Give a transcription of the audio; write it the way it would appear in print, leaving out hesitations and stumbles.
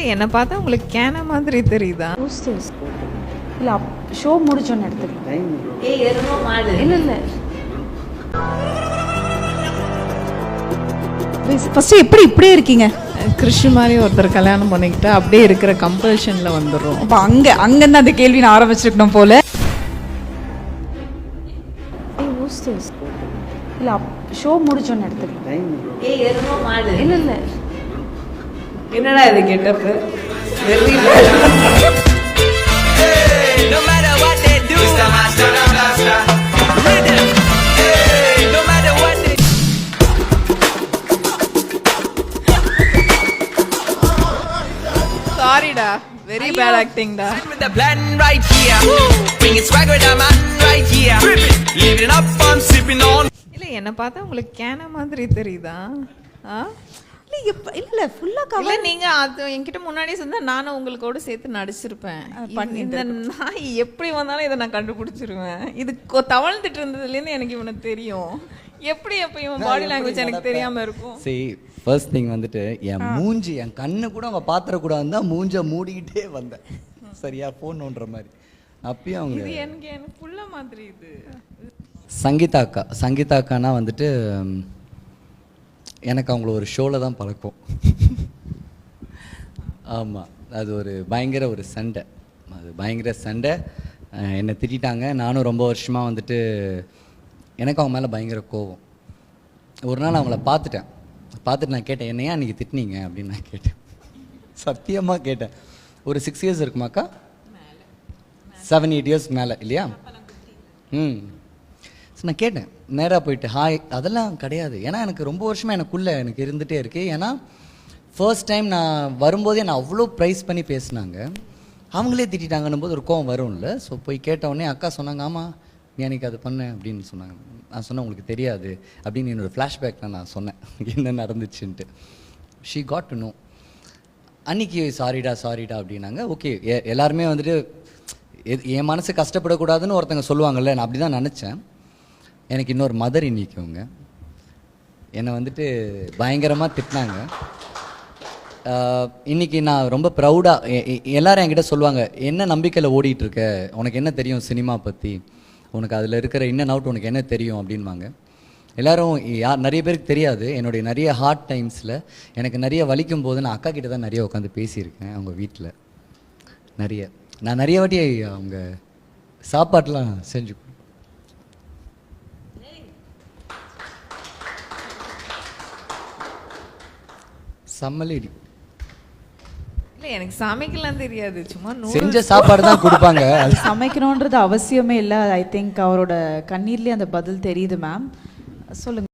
இல்லை என்னை பார்த்தா உங்களுக்கு கேன மாதிரி தெரியுதா? இல்லை ஷோ முடிச்சோன்னு எடுத்துக்கலாம். இல்லை இல்லை ஃபஸ்ட்டு எப்படி இப்படியே இருக்கீங்க? கிருஷி மாதிரி ஒருத்தர் கல்யாணம் பண்ணிக்கிட்டு அப்படியே இருக்கிற கம்பல்ஷனில் வந்துடுறோம். அப்போ அங்கேருந்து அந்த கேள்வி நான் ஆரம்பிச்சிருக்கணும் போல. இல்லை ஷோ முடிச்சோன்னு எடுத்துக்கலாம். இல்லை இல்லை என்னடா இது getup? No matter what they do, Mr. Master and Blaster. Rhythm. Hey, no matter what they சாரிடா, வெரி பேட் ஆக்டிங் டா. with the blend right here. Bring it swag with the man right here. Living up, I'm sipping on. இல்லை என்னை பார்த்தா உங்களுக்கு கேன மாதிரி தெரியுதா? இல்லை ஃபுல்லாக இல்லை நீங்கள் அது என்கிட்ட முன்னாடியே சொன்னால் நானும் உங்களுக்கோட சேர்த்து நடிச்சிருப்பேன். இந்த நாய் எப்படி வந்தாலும் இதை நான் கண்டுபிடிச்சிருவேன். இது தவழ்ந்துட்டு இருந்ததுலேருந்து எனக்கு இவனை தெரியும். எப்படி எப்போ இவன் பாடி லாங்குவேஜ் எனக்கு தெரியாமல் இருக்கும்? சரி, ஃபர்ஸ்ட் திங் வந்துட்டு என் மூஞ்சி, என் கண்ணு கூட அவங்க பாத்திரக்கூடாது தான் மூஞ்சை மூடிக்கிட்டே வந்தேன். சரியா, ஃபோன் நோண்டுற மாதிரி. அப்பயும் அவங்க இது எனக்கு புள்ள மாதிரி. இது சங்கீதா அக்கானா வந்துட்டு எனக்கு அவங்கள ஒரு ஷோவில் தான் பழக்கம். ஆமாம், அது ஒரு பயங்கர ஒரு சண்டை. என்னை திட்டாங்க. நானும் ரொம்ப வருஷமாக வந்துட்டு எனக்கு அவங்க மேலே பயங்கர கோவம். ஒரு நாள் அவங்கள பார்த்துட்டு நான் கேட்டேன், என்னையா அன்றைக்கி திட்டினீங்க அப்படின்னு நான் கேட்டேன். சத்தியமாக கேட்டேன். ஒரு 6 years இருக்குமாக்கா? 7-8 years மேலே இல்லையா? நான் கேட்டேன் நேராக போயிட்டு, ஹாய். அதெல்லாம் கிடையாது. ஏன்னா எனக்கு ரொம்ப வருஷமாக எனக்கு இருந்துகிட்டே இருக்குது. ஏன்னா ஃபர்ஸ்ட் டைம் நான் வரும்போதே நான் அவ்வளோ ப்ரைஸ் பண்ணி பேசினாங்க, அவங்களே திட்டாங்கன்னும் போது ஒரு கோவம் வரும்ல. ஸோ போய் கேட்டவுடனே அக்கா சொன்னாங்க, ஆமாம் நீ அன்றைக்கி அது பண்ணேன் அப்படின்னு சொன்னாங்க. நான் சொன்னேன் உங்களுக்கு தெரியாது அப்படின்னு என்னோடய ஃப்ளாஷ்பேக்கில் நான் சொன்னேன் என்ன நடந்துச்சுன்ட்டு. She got to know. அன்றைக்கி சாரிடா அப்படின்னாங்க. ஓகே, எல்லாருமே வந்துட்டு என் மனசு கஷ்டப்படக்கூடாதுன்னு ஒருத்தங்க சொல்லுவாங்கள்ல, நான் அப்படி தான் நினச்சேன். எனக்கு இன்னொரு மதர் இன்னிக்கவங்க என்னை வந்துட்டு பயங்கரமாக திட்டினாங்க. இன்றைக்கி நான் ரொம்ப ப்ரௌடாக, எல்லோரும் என்கிட்ட சொல்லுவாங்க, என்ன நம்பிக்கையில் ஓடிட்டுருக்க, உனக்கு என்ன தெரியும் சினிமா பற்றி, உனக்கு அதில் இருக்கிற இன் அண்ட் அவுட் உனக்கு என்ன தெரியும் அப்படின்வாங்க. எல்லோரும் நிறைய பேருக்கு தெரியாது, என்னுடைய நிறைய ஹார்ட் டைம்ஸில் எனக்கு நிறைய வலிக்கும் போது நான் அக்கா கிட்ட தான் நிறைய உட்காந்து பேசியிருக்கேன். அவங்க வீட்டில் நான் நிறைய வாட்டி அவங்க சாப்பாட்டெலாம் செஞ்சு சம்மலேடி. இல்லை எனக்கு சமைக்கலாம் தெரியாது, சும்மா செஞ்ச சாப்பாடு தான் கொடுப்பாங்க. அது சமைக்கணுன்றது அவசியமே இல்லை. ஐ திங்க் அவரோட கண்ணீர்லேயே அந்த பதில் தெரியுது மேம். சொல்லுங்கள்.